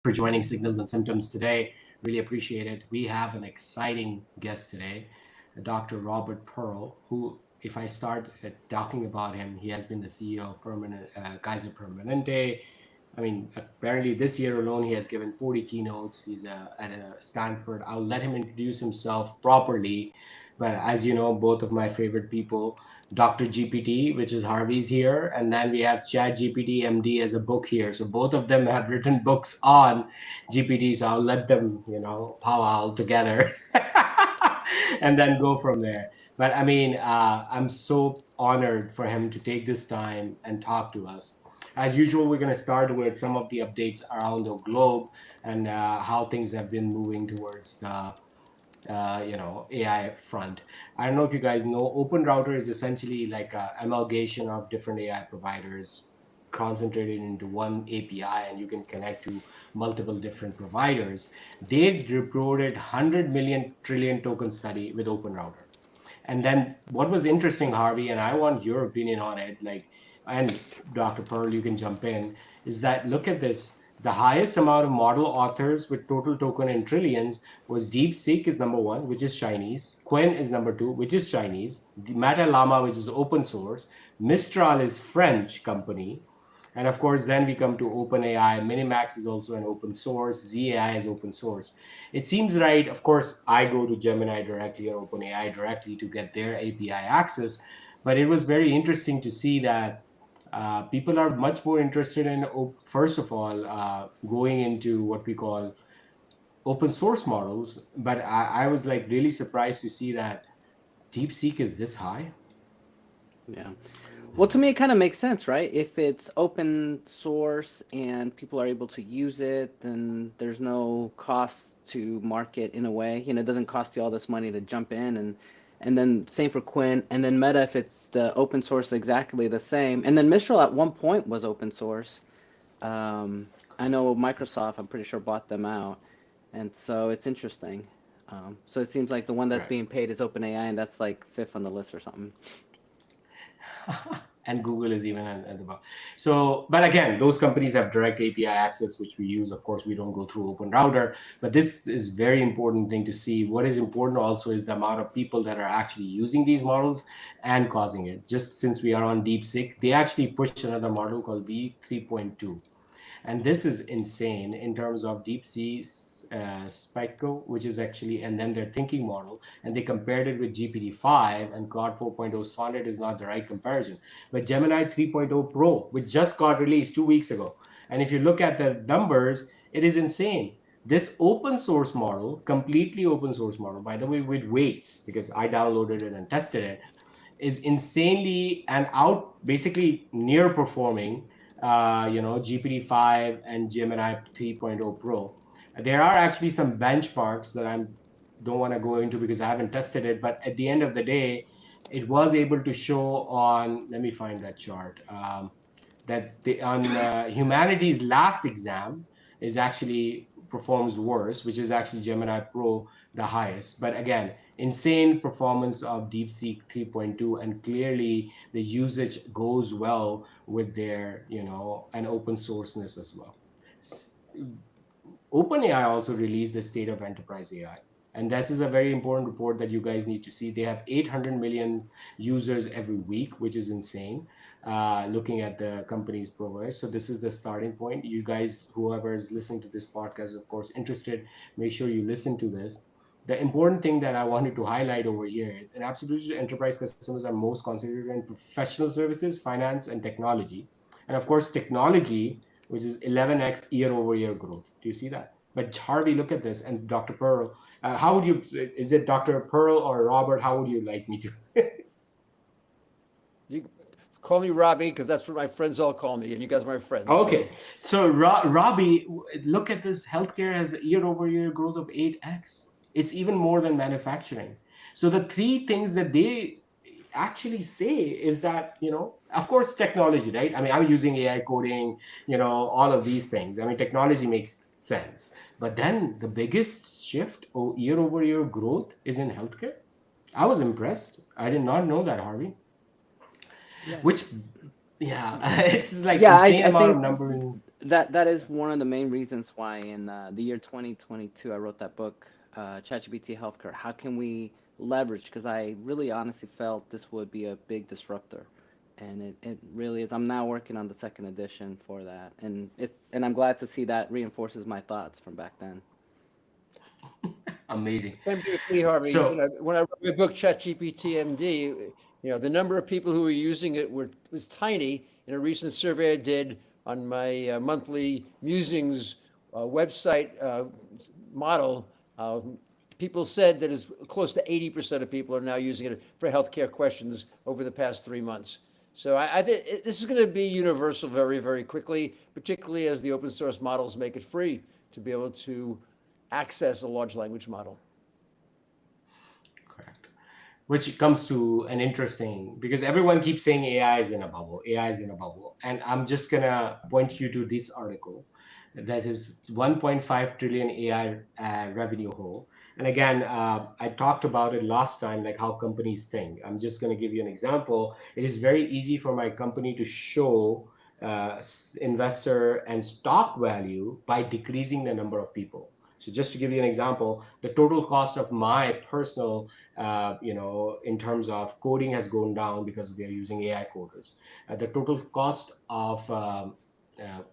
for joining Signals and Symptoms today. Really appreciate it. We have an exciting guest today, Dr. Robert Pearl, who, if I start talking about him, he has been the CEO of Kaiser Permanente. I mean, apparently this year alone, he has given 40 keynotes. He's at Stanford. I'll let him introduce himself properly. But as you know, both of my favorite people, Dr. GPT, which is Harvey's here, and then we have Chat GPT MD as a book here. So both of them have written books on GPT. So I'll let them, powwow together and then go from there. But I mean, I'm so honored for him to take this time and talk to us. As usual, we're going to start with some of the updates around the globe and how things have been moving towards the AI front. I don't know if you guys know, Open Router is essentially like an amalgamation of different AI providers concentrated into one API, and you can connect to multiple different providers. They reported 100 million trillion token study with Open Router. And then what was interesting, Harvey, and I want your opinion on it, and Dr. Pearl, you can jump in, is that look at this. The highest amount of model authors with total token in trillions was DeepSeek is number one, which is Chinese. Qwen is number two, which is Chinese. Meta Llama, which is open source. Mistral is French company. And of course, then we come to OpenAI. Minimax is also an open source. ZAI is open source. It seems right. Of course, I go to Gemini directly or OpenAI directly to get their API access. But it was very interesting to see that people are much more interested in, first of all, going into what we call open source models. But I was like really surprised to see that DeepSeek is this high. Yeah. Well, to me, it kind of makes sense, right? If it's open source and people are able to use it, then there's no cost to market in a way. It doesn't cost you all this money to jump in, and then same for Quinn, and then Meta if it's the open source exactly the same. And then Mistral at one point was open source. I know Microsoft, I'm pretty sure, bought them out, and so it's interesting. So it seems like the one that's Right. being paid is OpenAI, and that's like fifth on the list or something. And Google is even at the bottom. So, but again, those companies have direct API access, which we use. Of course, we don't go through Open Router, but this is very important thing to see. What is important also is the amount of people that are actually using these models and causing it. Just since we are on DeepSeek, they actually pushed another model called V3.2. And this is insane in terms of DeepSeek Spyco, which is actually, and then their thinking model, and they compared it with GPT-5 and Claude 4.0 Sonnet is not the right comparison. But Gemini 3.0 Pro, which just got released 2 weeks ago, and if you look at the numbers, it is insane. This open source model, completely open source model, by the way, with weights, because I downloaded it and tested it, is insanely and out basically near performing GPT-5 and Gemini 3.0 Pro. There are actually some benchmarks that I don't want to go into because I haven't tested it, but at the end of the day, it was able to show on, let me find that chart, that on humanity's last exam is actually performs worse, which is actually Gemini Pro the highest. But again, insane performance of DeepSeek 3.2, and clearly the usage goes well with their, and open sourceness as well. OpenAI also released the State of Enterprise AI. And that is a very important report that you guys need to see. They have 800 million users every week, which is insane, looking at the company's progress. So this is the starting point. You guys, whoever is listening to this podcast, of course, interested, make sure you listen to this. The important thing that I wanted to highlight over here, in Absolute Enterprise customers are most concentrated in professional services, finance, and technology. And of course, technology, which is 11x year over year growth. Do you see that? But Harvey, look at this. And Dr. Pearl, how would you, is it Dr. Pearl or Robert? How would you like me to? You call me Robbie because that's what my friends all call me, and you guys are my friends. So Okay. So, Robbie, look at this. Healthcare has a year over year growth of 8x. It's even more than manufacturing. So, the three things that they actually say is that, of course, technology, right? I mean, I'm using AI coding, all of these things. I mean, technology makes sense. But then the biggest shift year over year growth is in healthcare. I was impressed. I did not know that, Harvey. Yeah. Which, yeah, it's like Yeah, insane I amount of think numbering. That is one of the main reasons why in the year 2022 I wrote that book, ChatGPT Healthcare. How can we leverage? Because I really honestly felt this would be a big disruptor, and it really is. I'm now working on the second edition for that, and I'm glad to see that reinforces my thoughts from back then. Amazing. Same thing with me, Harvey. So When I wrote my book, ChatGPT MD, the number of people who were using it was tiny. In a recent survey I did on my monthly Musings website model, people said that it's close to 80% of people are now using it for healthcare questions over the past 3 months. So I think this is going to be universal very, very quickly, particularly as the open source models make it free to be able to access a large language model. correct. Which comes to an interesting, because everyone keeps saying AI is in a bubble, AI is in a bubble. And I'm just gonna point you to this article that is 1.5 trillion AI revenue hole. And again, I talked about it last time, like how companies think. I'm just going to give you an example. It is very easy for my company to show investor and stock value by decreasing the number of people. So just to give you an example, the total cost of my personal, in terms of coding has gone down because we are using AI coders. The total cost of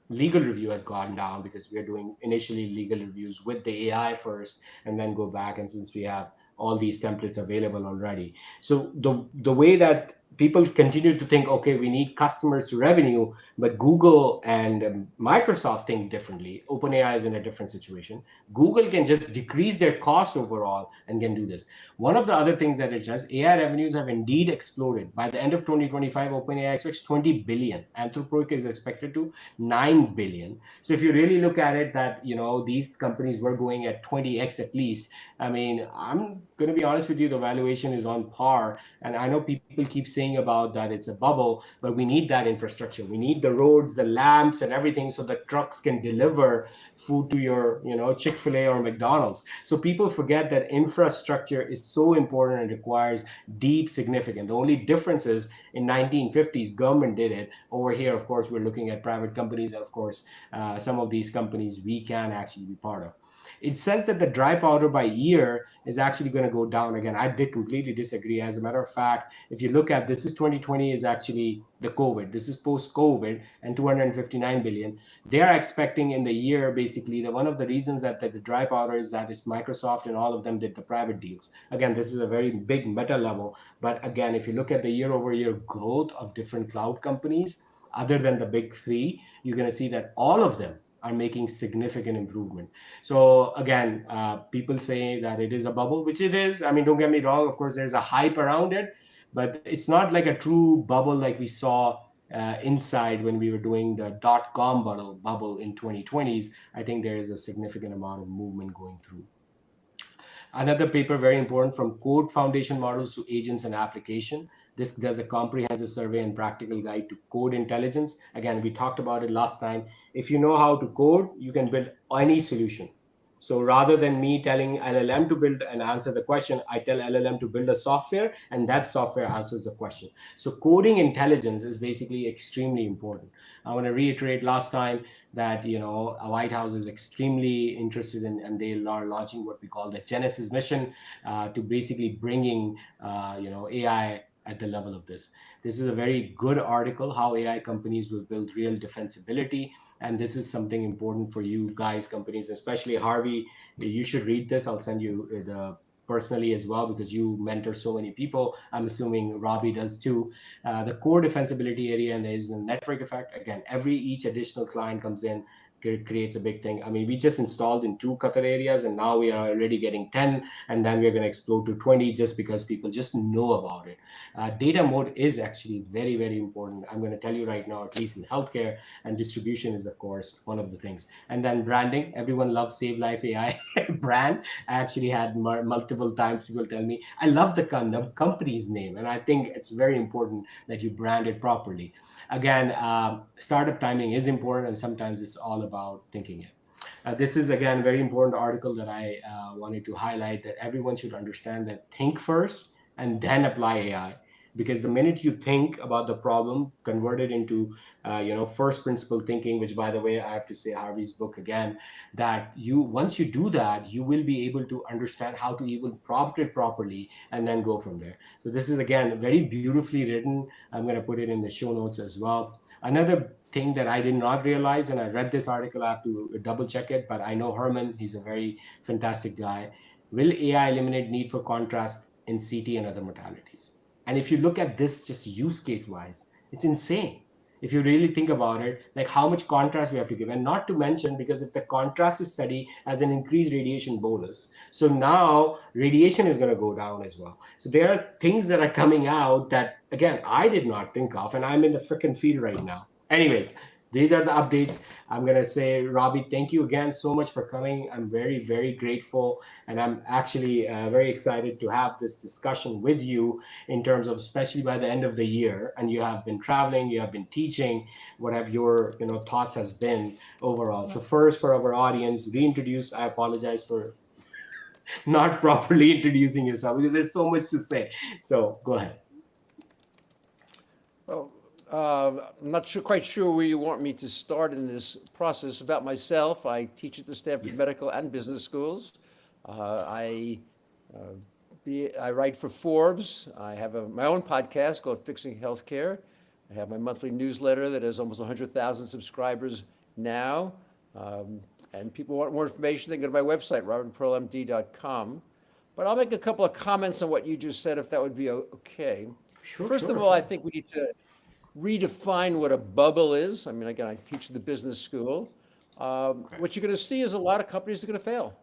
legal review has gone down because we are doing initially legal reviews with the AI first and then go back. And since we have all these templates available already, so the way that people continue to think, okay, we need customers to revenue, but Google and Microsoft think differently. OpenAI is in a different situation. Google can just decrease their cost overall and can do this. One of the other things that it does, AI revenues have indeed exploded. By the end of 2025, OpenAI expects 20 billion. Anthropic is expected to 9 billion. So if you really look at it, that these companies were going at 20x at least. I mean, I'm going to be honest with you, the valuation is on par. And I know people keep saying about that it's a bubble, but we need that infrastructure. We need the roads, the lamps, and everything so the trucks can deliver food to your, Chick-fil-A or McDonald's. So people forget that infrastructure is so important and requires deep significance. The only difference is in 1950s, government did it. Over here, of course, we're looking at private companies, and of course, some of these companies we can actually be part of. It says that the dry powder by year is actually going to go down again. I did completely disagree. As a matter of fact, if you look at this, is 2020 is actually the COVID. This is post-COVID and 259 billion. They are expecting in the year, basically, that one of the reasons that the dry powder is that is Microsoft and all of them did the private deals. Again, this is a very big meta level. But again, if you look at the year-over-year growth of different cloud companies, other than the big three, you're going to see that all of them are making significant improvement. So again, people say that it is a bubble, which it is. I mean, don't get me wrong. Of course, there's a hype around it, but it's not like a true bubble like we saw inside when we were doing the .com bubble in 2020s. I think there is a significant amount of movement going through. Another paper, very important, from code foundation models to agents and application. This does a comprehensive survey and practical guide to code intelligence. Again, we talked about it last time. If you know how to code, you can build any solution. So rather than me telling LLM to build and answer the question, I tell LLM to build a software, and that software answers the question. So coding intelligence is basically extremely important. I want to reiterate last time that White House is extremely interested in, and they are launching what we call the Genesis mission to basically bringing AI at the level of this. This is a very good article, how AI companies will build real defensibility. And this is something important for you guys, companies, especially Harvey. You should read this. I'll send you personally as well, because you mentor so many people. I'm assuming Robbie does too. The core defensibility area, and there is a network effect. Again, each additional client comes in, creates a big thing. I mean, we just installed in 2 Qatar areas, and now we are already getting 10, and then we're going to explode to 20 just because people just know about it. Data mode is actually very, very important. I'm going to tell you right now, at least in healthcare, and distribution is, of course, one of the things. And then branding. Everyone loves Save Life AI brand. I actually had multiple times people tell me, I love the company's name, and I think it's very important that you brand it properly. Again, startup timing is important, and sometimes it's all about thinking it. This is, again, a very important article that I wanted to highlight, that everyone should understand that think first and then apply AI. because the minute you think about the problem, convert it into first principle thinking, which, by the way, I have to say Harvey's book again, that you once you do that, you will be able to understand how to even prompt it properly and then go from there. So this is again very beautifully written. I'm going to put it in the show notes as well. Another thing that I did not realize, and I read this article, I have to double check it, but I know Herman, he's a very fantastic guy. Will AI eliminate need for contrast in CT and other modalities? And if you look at this just use case wise, it's insane. If you really think about it, like how much contrast we have to give. And not to mention, because if the contrast is studied as an increased radiation bolus, so now radiation is going to go down as well. So there are things that are coming out that, again, I did not think of, and I'm in the freaking field right now. Anyways, these are the updates. I'm going to say, Robbie, thank you again so much for coming. I'm very, very grateful. And I'm actually very excited to have this discussion with you in terms of, especially by the end of the year. And you have been traveling, you have been teaching, what have your thoughts has been overall. So first, for our audience, reintroduce, I apologize for not properly introducing yourself because there's so much to say. So go ahead. Well, I'm not quite sure where you want me to start in this process. About myself, I teach at the Stanford Medical and Business Schools. I write for Forbes. I have my own podcast called Fixing Healthcare. I have my monthly newsletter that has almost 100,000 subscribers now. And people want more information, they can go to my website, robertpearlmd.com. But I'll make a couple of comments on what you just said, if that would be okay. First of all, I think we need to redefine what a bubble is. I mean, again, I teach at the business school. What you're going to see is a lot of companies are going to fail,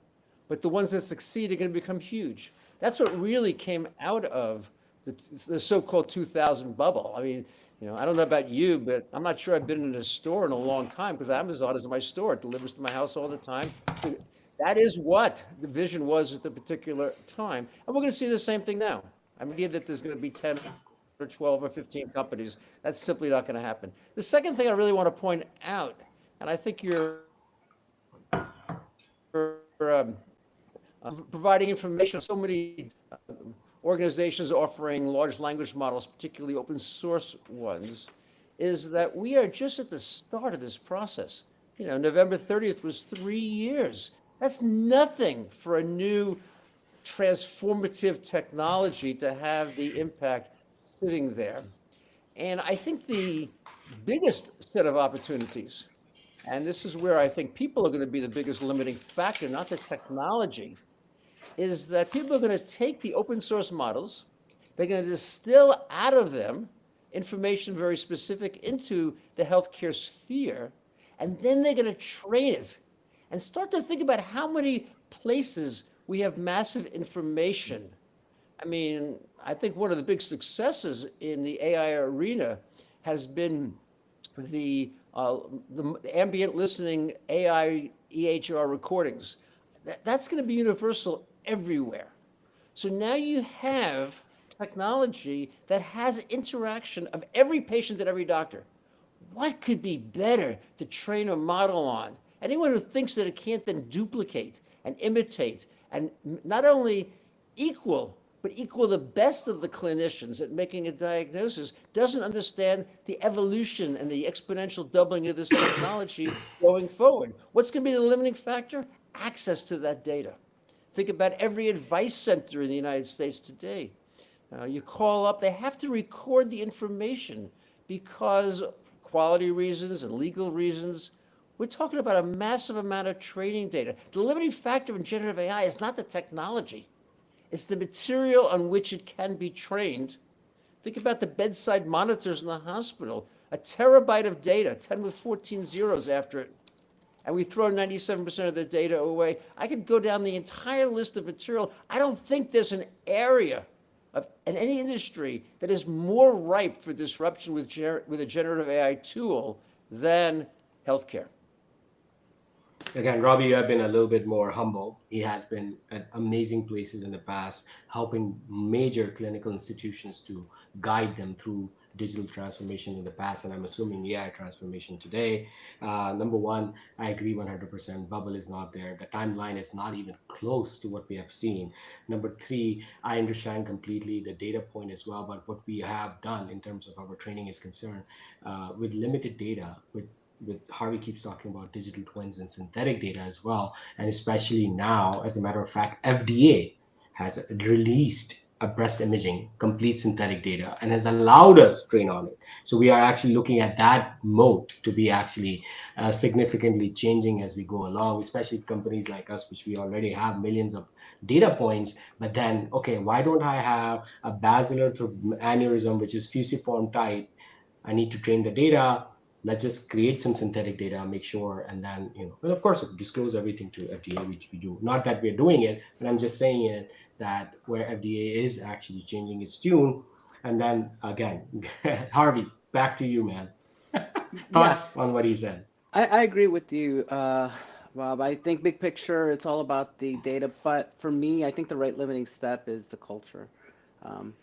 but the ones that succeed are going to become huge. That's what really came out of the so-called 2000 bubble. I mean, I don't know about you, but I'm not sure I've been in a store in a long time because Amazon is my store. It delivers to my house all the time. That is what the vision was at the particular time. And we're going to see the same thing now. I mean, that there's going to be 10 or 12 or 15 companies. That's simply not going to happen. The second thing I really want to point out, and I think you're providing information on so many organizations offering large language models, particularly open source ones, is that we are just at the start of this process. November 30th was 3 years. That's nothing for a new transformative technology to have the impact sitting there. And I think the biggest set of opportunities, and this is where I think people are going to be the biggest limiting factor, not the technology, is that people are going to take the open source models, they're going to distill out of them information very specific into the healthcare sphere, and then they're going to train it and start to think about how many places we have massive information. I mean, I think one of the big successes in the AI arena has been the ambient listening AI EHR recordings. That's going to be universal everywhere. So now you have technology that has interaction of every patient and every doctor. What could be better to train a model on? Anyone who thinks that it can't then duplicate and imitate and not only equal, but equal the best of the clinicians at making a diagnosis doesn't understand the evolution and the exponential doubling of this technology going forward. What's going to be the limiting factor? Access to that data. Think about every advice center in the United States today. You call up, they have to record the information because quality reasons and legal reasons. We're talking about a massive amount of training data. The limiting factor in generative AI is not the technology. It's the material on which it can be trained. Think about the bedside monitors in the hospital. A terabyte of data, 10 with 14 zeros after it. And we throw 97% of the data away. I could go down the entire list of material. I don't think there's an area in any industry that is more ripe for disruption with a generative AI tool than healthcare. Again, Robbie, you have been a little bit more humble. He has been at amazing places in the past, helping major clinical institutions to guide them through digital transformation in the past, and I'm assuming AI transformation today. Number one, I agree 100%. Bubble is not there. The timeline is not even close to what we have seen. Number three, I understand completely the data point as well, but what we have done in terms of our training is concerned, with limited data, with Harvey keeps talking about digital twins and synthetic data as well. And especially now, as a matter of fact, FDA has released a breast imaging complete synthetic data and has allowed us to train on it. So we are actually looking at that moat to be actually significantly changing as we go along, especially with companies like us, which we already have millions of data points. But then, okay, why don't I have a basilar aneurysm, which is fusiform type? I need to train the data. Let's just create some synthetic data, make sure, and then, and of course, disclose everything to FDA, which we do. Not that we're doing it, but I'm just saying it that where FDA is actually changing its tune. And then again, Harvey, back to you, man. Yeah, Thoughts on what he said? I agree with you, Rob. I think big picture, it's all about the data. But for me, I think the right limiting step is the culture.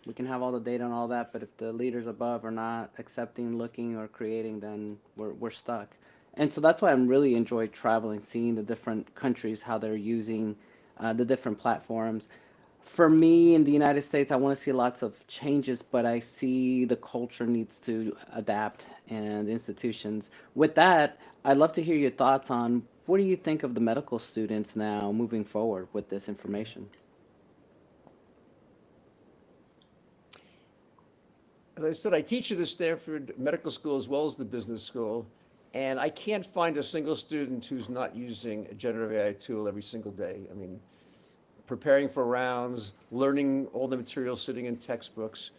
We can have all the data and all that, but if the leaders above are not accepting, looking, or creating, then we're stuck. And so that's why I'm really enjoyed traveling, seeing the different countries, how they're using the different platforms. For me in the United States, I want to see lots of changes, but I see the culture needs to adapt and institutions. With that, I'd love to hear your thoughts on what do you think of the medical students now moving forward with this information? As I said, I teach at the Stanford Medical School as well as the business school, and I can't find a single student who's not using a generative AI tool every single day. I mean, preparing for rounds, learning all the materials sitting in textbooks,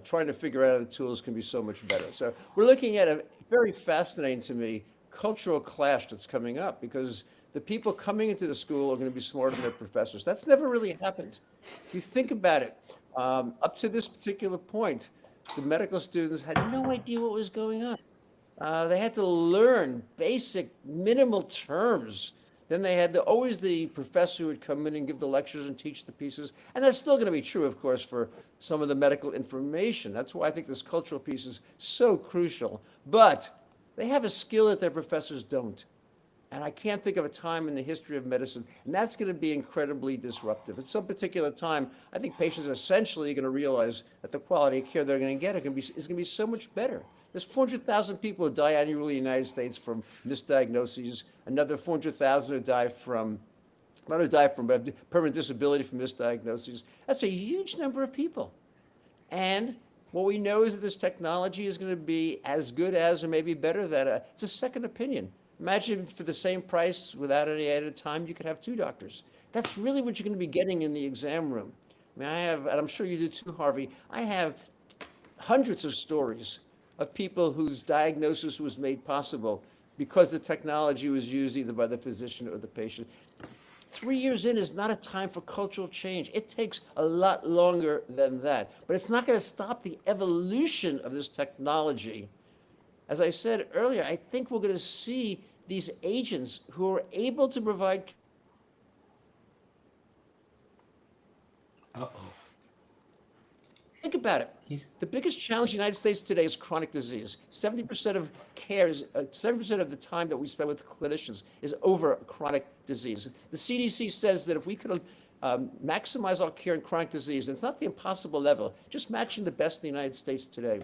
trying to figure out how the tools can be so much better. So we're looking at a very fascinating to me cultural clash that's coming up because the people coming into the school are going to be smarter than their professors. That's never really happened. If you think about it, up to this particular point, the medical students had no idea what was going on. They had to learn basic minimal terms. Then they had always the professor who would come in and give the lectures and teach the pieces. And that's still going to be true, of course, for some of the medical information. That's why I think this cultural piece is so crucial. But they have a skill that their professors don't. And I can't think of a time in the history of medicine, and that's going to be incredibly disruptive. At some particular time, I think patients are essentially going to realize that the quality of care they're going to get is going to be so much better. There's 400,000 people who die annually in the United States from misdiagnoses, another 400,000 who die from, not who die from, but have permanent disability from misdiagnoses. That's a huge number of people. And what we know is that this technology is going to be as good as, or maybe better than, it's a second opinion. Imagine for the same price, without any added time, you could have two doctors. That's really what you're going to be getting in the exam room. I mean, I have, and I'm sure you do too, Harvey, I have hundreds of stories of people whose diagnosis was made possible because the technology was used either by the physician or the patient. 3 years in is not a time for cultural change. It takes a lot longer than that. But it's not going to stop the evolution of this technology. As I said earlier, I think we're going to see these agents who are able to provide. Uh-oh. Think about it. The biggest challenge in the United States today is chronic disease. 70% of care, 70% of the time that we spend with clinicians is over chronic disease. The CDC says that if we could maximize our care in chronic disease, and it's not the impossible level, just matching the best in the United States today,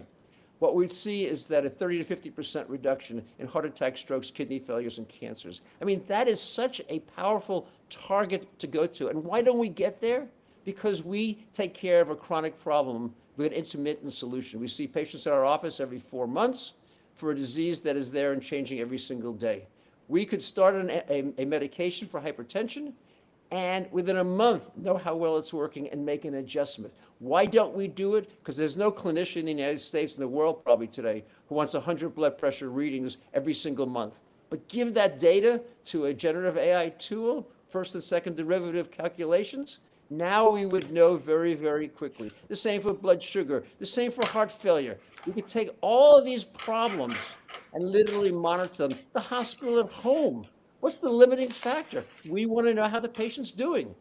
what we'd see is that a 30 to 50% reduction in heart attacks, strokes, kidney failures, and cancers. I mean, that is such a powerful target to go to. And why don't we get there? Because we take care of a chronic problem with an intermittent solution. We see patients in our office every 4 months for a disease that is there and changing every single day. We could start a medication for hypertension and within a month know how well it's working and make an adjustment. Why don't we do it? Because there's no clinician in the United States, in the world probably today, who wants 100 blood pressure readings every single month. But give that data to a generative AI tool, first and second derivative calculations, now we would know very, very quickly. The same for blood sugar, the same for heart failure. We could take all of these problems and literally monitor them. The hospital at home. What's the limiting factor? We want to know how the patient's doing.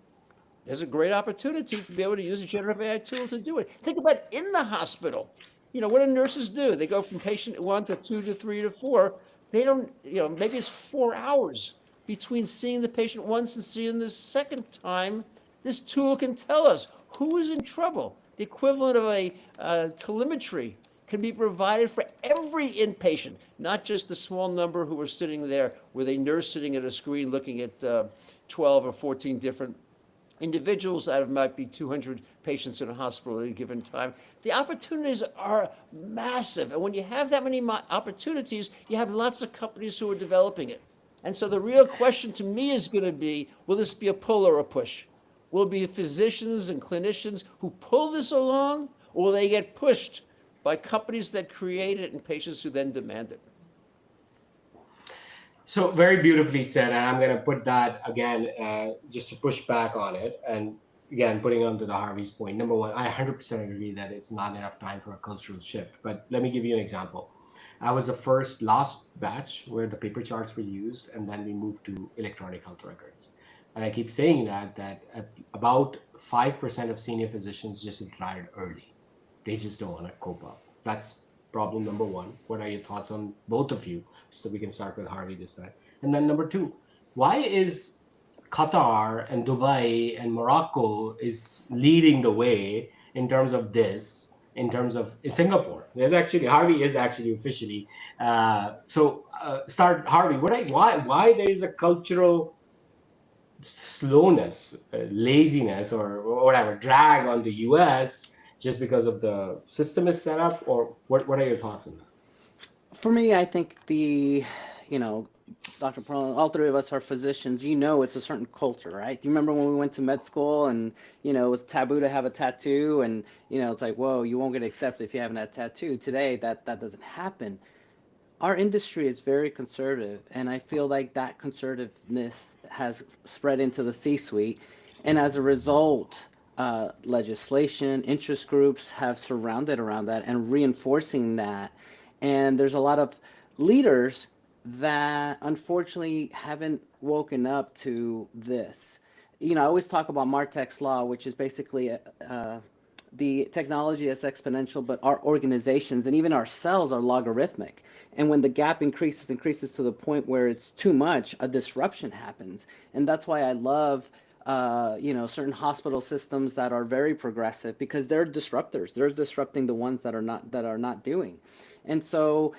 There's a great opportunity to be able to use a generative AI tool to do it. Think about in the hospital. What do nurses do? They go from patient 1 to 2 to 3 to 4. They don't, maybe it's 4 hours between seeing the patient once and seeing the second time. This tool can tell us who is in trouble. The equivalent of a telemetry can be provided for every inpatient, not just the small number who are sitting there with a nurse sitting at a screen looking at 12 or 14 different individuals out of might be 200 patients in a hospital at a given time. The opportunities are massive. And when you have that many opportunities, you have lots of companies who are developing it. And so the real question to me is going to be, will this be a pull or a push? Will it be physicians and clinicians who pull this along, or will they get pushed by companies that create it and patients who then demand it? So very beautifully said, and I'm going to put that again, just to push back on it, and again, putting on to the Harvey's point. Number one, I 100% agree that it's not enough time for a cultural shift. But let me give you an example. I was the last batch where the paper charts were used, and then we moved to electronic health records. And I keep saying that about 5% of senior physicians just retired early. They just don't want to cope up. That's problem number one. What are your thoughts on both of you? So we can start with Harvey this time. And then number two, why is Qatar and Dubai and Morocco is leading the way in terms of this, in terms of Singapore? Harvey is actually officially. Start Harvey. Why there is a cultural slowness, laziness, or whatever, drag on the US just because of the system is set up, or what are your thoughts on that? For me, I think Dr. Pearl, all three of us are physicians. It's a certain culture, right? Do you remember when we went to med school and, it was taboo to have a tattoo, and, it's like, whoa, you won't get accepted if you haven't had a tattoo. Today, that doesn't happen. Our industry is very conservative, and I feel like that conservativeness has spread into the C-suite. And as a result, legislation, interest groups have surrounded around that and reinforcing that. And there's a lot of leaders that unfortunately haven't woken up to this. I always talk about Martek's law, which is basically the technology is exponential, but our organizations and even ourselves are logarithmic. And when the gap increases to the point where it's too much, a disruption happens. And that's why I love certain hospital systems that are very progressive, because they're disruptors. They're disrupting the ones that are not doing. And so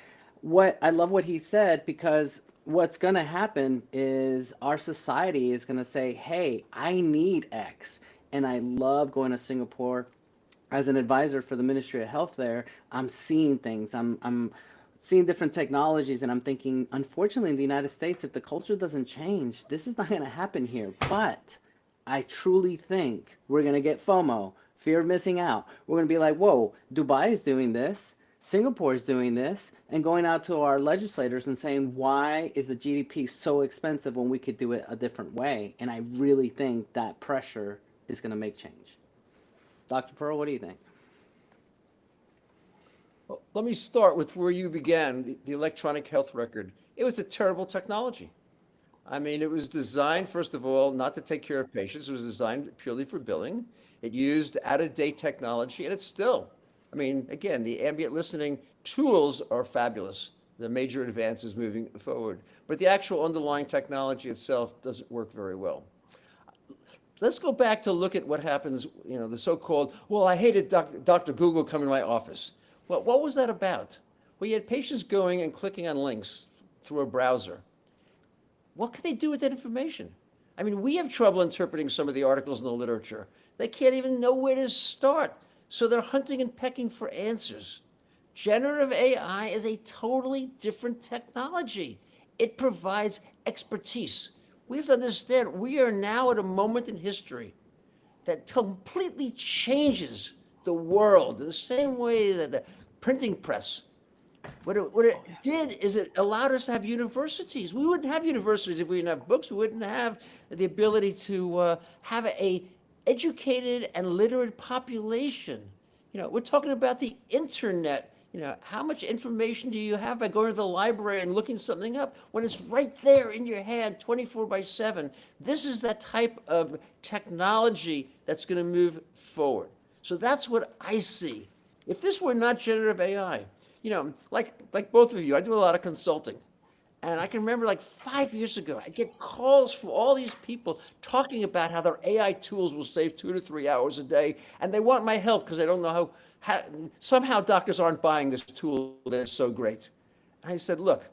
I love what he said, because what's going to happen is our society is going to say, hey, I need X. And I love going to Singapore as an advisor for the Ministry of Health there. I'm seeing things. I'm seeing different technologies, and I'm thinking, unfortunately, in the United States, if the culture doesn't change, this is not going to happen here. But I truly think we're going to get FOMO, fear of missing out. We're going to be like, whoa, Dubai is doing this, Singapore is doing this, and going out to our legislators and saying, why is the GDP so expensive when we could do it a different way? And I really think that pressure is going to make change. Dr. Pearl, what do you think? Well, let me start with where you began, the electronic health record. It was a terrible technology. I mean, it was designed, first of all, not to take care of patients. It was designed purely for billing. It used out-of-date technology, and it's still. I mean, again, the ambient listening tools are fabulous. The major advances moving forward. But the actual underlying technology itself doesn't work very well. Let's go back to look at what happens, the so-called, well, I hated Dr. Google coming to my office. Well, what was that about? Well, you had patients going and clicking on links through a browser. What could they do with that information? I mean, we have trouble interpreting some of the articles in the literature. They can't even know where to start. So they're hunting and pecking for answers. Generative AI is a totally different technology. It provides expertise. We have to understand we are now at a moment in history that completely changes the world in the same way that the printing press. What it did is it allowed us to have universities. We wouldn't have universities if we didn't have books. We wouldn't have the ability to have a educated and literate population. We're talking about the internet. how much information do you have by going to the library and looking something up when it's right there in your hand 24/7? This is that type of technology that's going to move forward. So that's what I see. If this were not generative AI, like both of you, I do a lot of consulting. And I can remember like 5 years ago, I get calls from all these people talking about how their AI tools will save 2 to 3 hours a day. And they want my help because they don't know how, somehow doctors aren't buying this tool that is so great. And I said, look,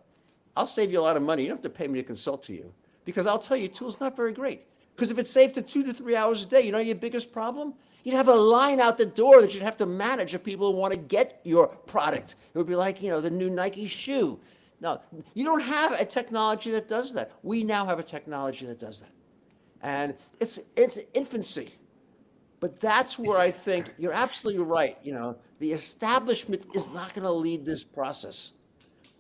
I'll save you a lot of money. You don't have to pay me to consult to you because I'll tell you, tool's not very great. Because if it saved to 2 to 3 hours a day, you know your biggest problem? You'd have a line out the door that you'd have to manage if people want to get your product. It would be like, the new Nike shoe. No, you don't have a technology that does that. We now have a technology that does that. And it's infancy. But that's where I think you're absolutely right. The establishment is not going to lead this process.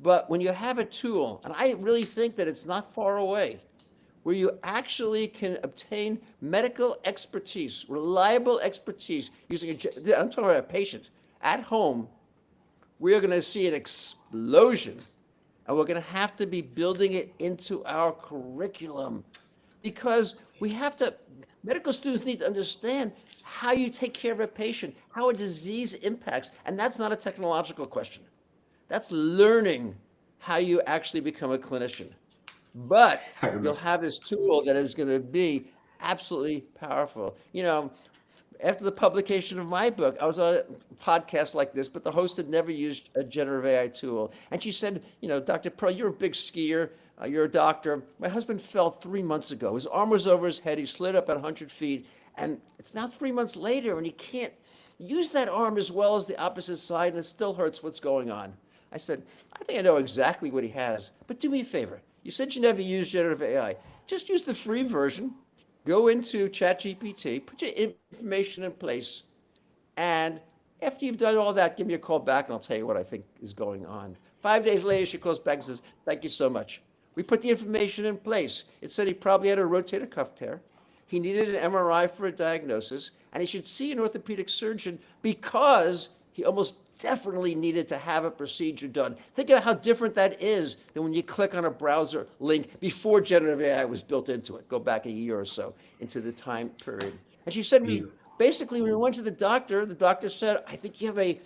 But when you have a tool, and I really think that it's not far away, where you actually can obtain medical expertise, reliable expertise using I'm talking about a patient at home, we are going to see an explosion. And we're going to have to be building it into our curriculum because medical students need to understand how you take care of a patient, how a disease impacts. And that's not a technological question. That's learning how you actually become a clinician. But you'll have this tool that is going to be absolutely powerful. After the publication of my book, I was on a podcast like this, but the host had never used a generative AI tool. And she said, Dr. Pearl, you're a big skier. You're a doctor. My husband fell 3 months ago. His arm was over his head. He slid up at 100 feet. And it's now 3 months later, and he can't use that arm as well as the opposite side, and it still hurts. What's going on? I said, I think I know exactly what he has. But do me a favor. You said you never used generative AI. Just use the free version. Go into ChatGPT, put your information in place, and after you've done all that, give me a call back and I'll tell you what I think is going on. 5 days later, she calls back and says, thank you so much. We put the information in place. It said he probably had a rotator cuff tear. He needed an MRI for a diagnosis, and he should see an orthopedic surgeon because he almost definitely needed to have a procedure done. Think of how different that is than when you click on a browser link before generative AI was built into it. Go back a year or so into the time period. And she said, basically, when we went to the doctor said, I think you have a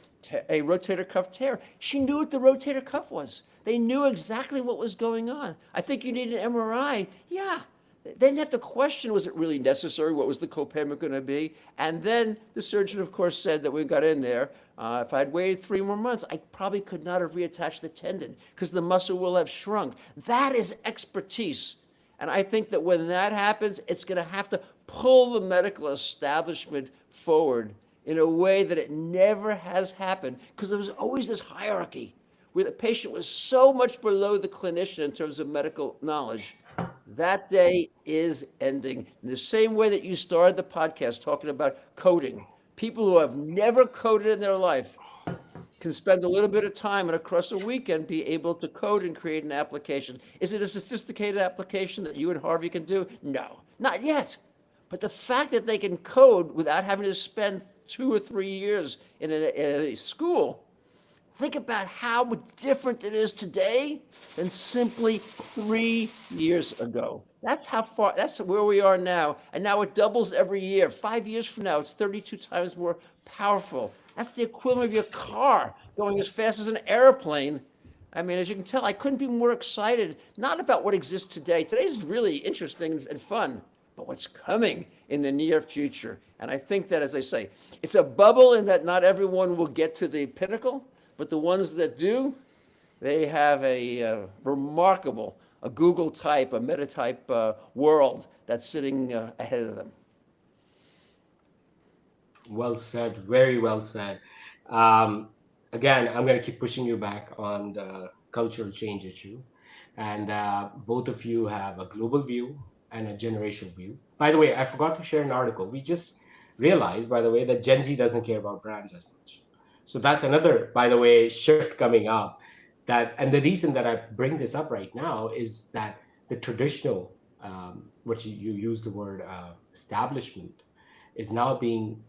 rotator cuff tear. She knew what the rotator cuff was. They knew exactly what was going on. I think you need an MRI. Yeah. They didn't have to question, was it really necessary? What was the copayment going to be? And then the surgeon, of course, said that we got in there. If I'd waited 3 more months, I probably could not have reattached the tendon because the muscle will have shrunk. That is expertise. And I think that when that happens, it's going to have to pull the medical establishment forward in a way that it never has happened because there was always this hierarchy where the patient was so much below the clinician in terms of medical knowledge. That day is ending. In the same way that you started the podcast talking about coding, people who have never coded in their life can spend a little bit of time and across a weekend be able to code and create an application. Is it a sophisticated application that you and Harvey can do? No, not yet. But the fact that they can code without having to spend 2 or 3 years in a school, think about how different it is today than simply 3 years ago. That's where we are now. And now it doubles every year. 5 years from now, it's 32 times more powerful. That's the equivalent of your car going as fast as an airplane. I mean, as you can tell, I couldn't be more excited, not about what exists today. Today's really interesting and fun, but what's coming in the near future. And I think that, as I say, it's a bubble in that not everyone will get to the pinnacle, but the ones that do, they have a remarkable, a Google type, a Meta type world that's sitting ahead of them. Well said, very well said. Again, I'm going to keep pushing you back on the cultural change issue. And both of you have a global view and a generational view. By the way, I forgot to share an article. We just realized, by the way, that Gen Z doesn't care about brands as much. So that's another, by the way, shift coming up. And the reason that I bring this up right now is that the traditional, what you use the word establishment, is now being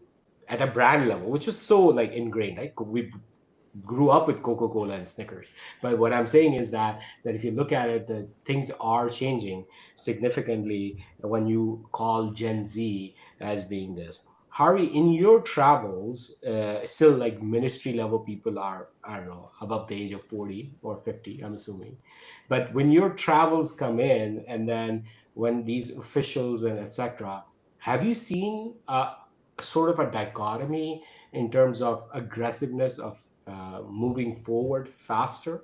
at a brand level, which is so like ingrained, right? grew up with Coca-Cola and Snickers. But what I'm saying is that if you look at it, the things are changing significantly when you call Gen Z as being this. Harvey, in your travels, still like ministry level people are, I don't know, above the age of 40 or 50, I'm assuming. But when your travels come in, and then when these officials and etc., have you seen sort of a dichotomy in terms of aggressiveness of moving forward faster?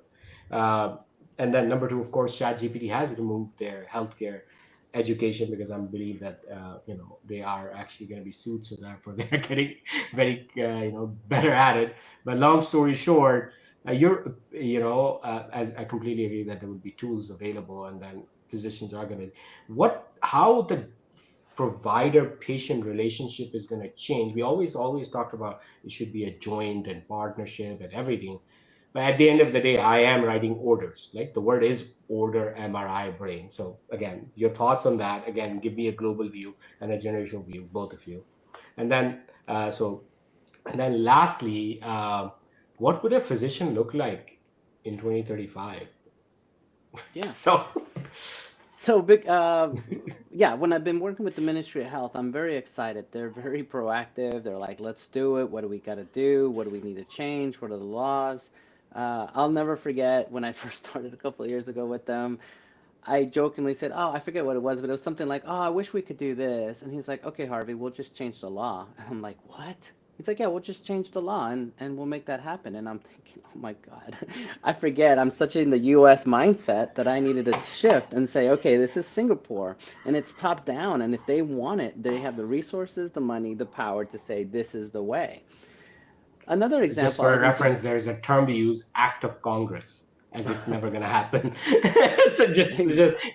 Uh, and then number two, of course, ChatGPT has removed their healthcare education because I believe that they are actually going to be sued, so therefore they're getting very better at it. But long story short, as I completely agree that there would be tools available, and then physicians are going to how the provider patient relationship is going to change. We always talked about it should be a joint and partnership and everything, but at the end of the day, I am writing orders. Like the word is order, MRI brain. So again, your thoughts on that? Again, give me a global view and a generational view, both of you. And then lastly, what would a physician look like in 2035? Yeah. So So big, yeah. When I've been working with the Ministry of Health, I'm very excited. They're very proactive. They're like, "Let's do it. What do we got to do? What do we need to change? What are the laws?" I'll never forget when I first started a couple of years ago with them. I jokingly said, "Oh, I forget what it was, but it was something like, oh, I wish we could do this." And he's like, "Okay, Harvey, we'll just change the law." And I'm like, "What?" He's like, "Yeah, we'll just change the law and we'll make that happen." And I'm thinking, oh my God, I forget. I'm such in the US mindset that I needed to shift and say, okay, this is Singapore and it's top down. And if they want it, they have the resources, the money, the power to say, this is the way. Another just example, I for a was in reference, there's a term we use, act of Congress, as it's never going to happen. So just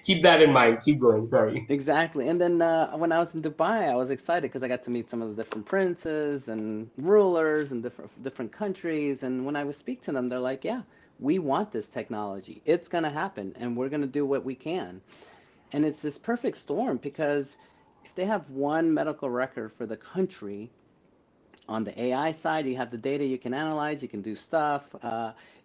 keep that in mind. Keep going. Sorry. Exactly. And then when I was in Dubai, I was excited because I got to meet some of the different princes and rulers and different countries. And when I would speak to them, they're like, "Yeah, we want this technology. It's going to happen, and we're going to do what we can." And it's this perfect storm because if they have one medical record for the country, on the AI side, you have the data you can analyze, you can do stuff.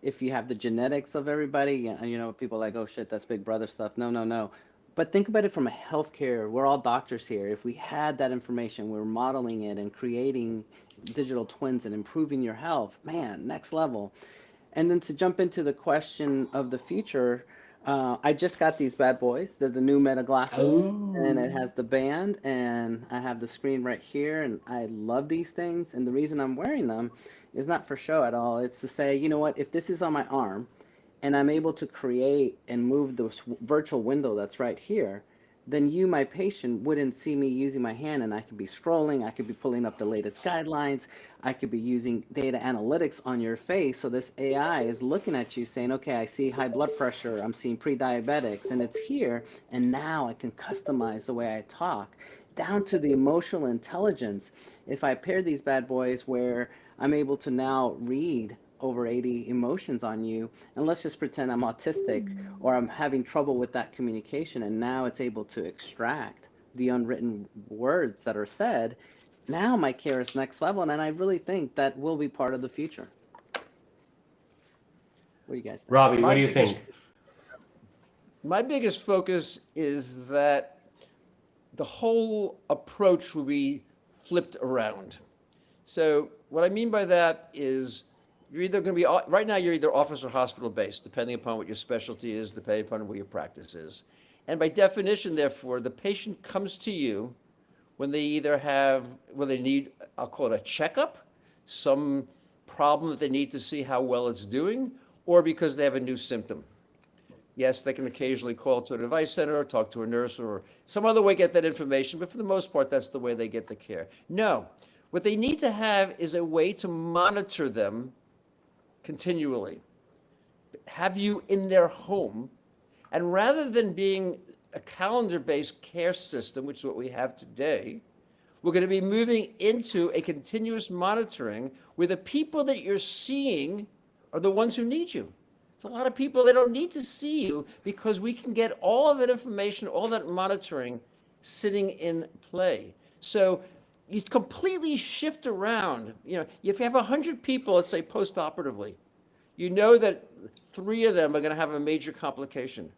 If you have the genetics of everybody, people are like, oh shit, that's Big Brother stuff. No, no, no. But think about it from a healthcare. We're all doctors here. If we had that information, we're modeling it and creating digital twins and improving your health, man, next level. And then to jump into the question of the future, I just got these bad boys. They're the new Meta glasses, and it Oh, has the band, and I have the screen right here, and I love these things. And the reason I'm wearing them is not for show at all. It's to say, you know what, if this is on my arm, and I'm able to create and move the virtual window that's right here, then you, my patient, wouldn't see me using my hand, and I could be scrolling, I could be pulling up the latest guidelines, I could be using data analytics on your face. So this AI is looking at you saying, okay, I see high blood pressure, I'm seeing pre-diabetics, and it's here, and now I can customize the way I talk down to the emotional intelligence. If I pair these bad boys where I'm able to now read over 80 emotions on you, and let's just pretend I'm autistic or I'm having trouble with that communication, and now it's able to extract the unwritten words that are said. Now my care is next level, and I really think that will be part of the future. What do you guys think? Robbie, what My do you biggest think? my biggest focus is that the whole approach will be flipped around. So what I mean by that is you're either going to be right now you're either office or hospital based, depending upon what your specialty is, depending upon where your practice is. And by definition, therefore, the patient comes to you when they either have when they need, I'll call it a checkup, some problem that they need to see how well it's doing, or because they have a new symptom. Yes, they can occasionally call to a device center or talk to a nurse or some other way get that information, but for the most part, that's the way they get the care. No, what they need to have is a way to monitor them continually, have you in their home, and rather than being a calendar-based care system, which is what we have today, we're going to be moving into a continuous monitoring where the people that you're seeing are the ones who need you. It's a lot of people, they don't need to see you because we can get all of that information, all that monitoring sitting in play. So you completely shift around. If you have 100 people, let's say post-operatively, you know that 3 of them are going to have a major complication.